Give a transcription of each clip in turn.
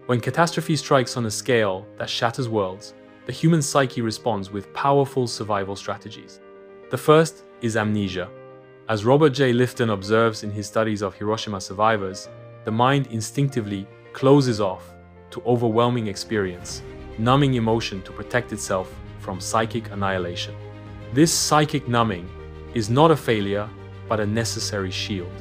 When catastrophe strikes on a scale that shatters worlds, the human psyche responds with powerful survival strategies. The first is amnesia. As Robert J. Lifton observes in his studies of Hiroshima survivors, the mind instinctively closes off to overwhelming experience, numbing emotion to protect itself from psychic annihilation. This psychic numbing is not a failure, but a necessary shield.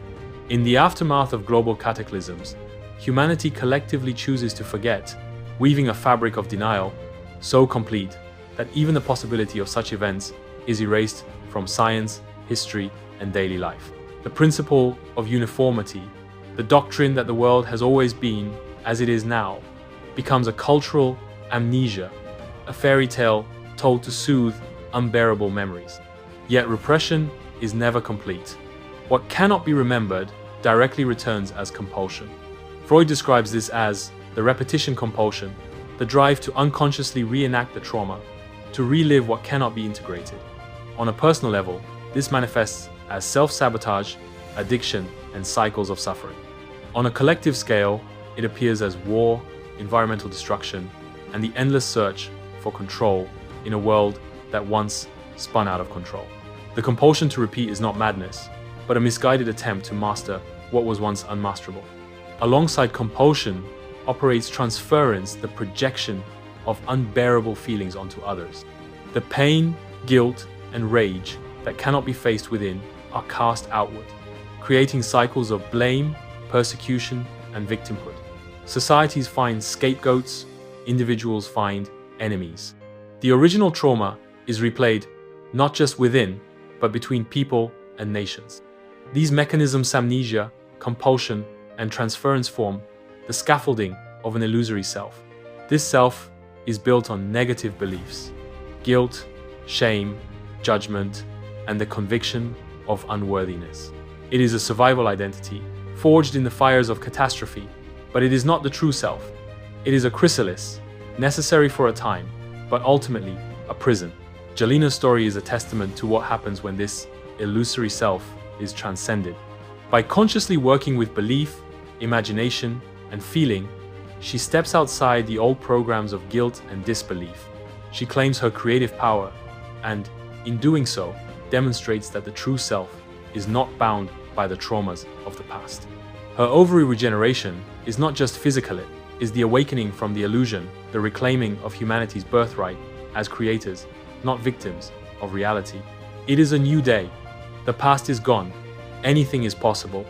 In the aftermath of global cataclysms, humanity collectively chooses to forget, weaving a fabric of denial so complete that even the possibility of such events is erased from science, history, and daily life. The principle of uniformity, the doctrine that the world has always been as it is now, becomes a cultural amnesia, a fairy tale told to soothe unbearable memories. Yet repression is never complete. What cannot be remembered directly returns as compulsion. Freud describes this as the repetition compulsion, the drive to unconsciously reenact the trauma, to relive what cannot be integrated. On a personal level, this manifests as self-sabotage, addiction, and cycles of suffering. On a collective scale, it appears as war, environmental destruction, and the endless search for control in a world that once spun out of control. The compulsion to repeat is not madness, but a misguided attempt to master what was once unmasterable. Alongside compulsion operates transference, the projection of unbearable feelings onto others. The pain, guilt, and rage that cannot be faced within are cast outward, creating cycles of blame, persecution, and victimhood. Societies find scapegoats, individuals find enemies. The original trauma is replayed not just within, but between people and nations. These mechanisms, amnesia, compulsion, and transference, form the scaffolding of an illusory self. This self is built on negative beliefs, guilt, shame, judgment, and the conviction of unworthiness. It is a survival identity, forged in the fires of catastrophe, but it is not the true self. It is a chrysalis, necessary for a time, but ultimately a prison. Jelina's story is a testament to what happens when this illusory self is transcended. By consciously working with belief, imagination, and feeling, she steps outside the old programs of guilt and disbelief. She claims her creative power and, in doing so, demonstrates that the true self is not bound by the traumas of the past. Her ovary regeneration is not just physical, it is the awakening from the illusion, the reclaiming of humanity's birthright as creators, not victims of reality. It is a new day. The past is gone. Anything is possible.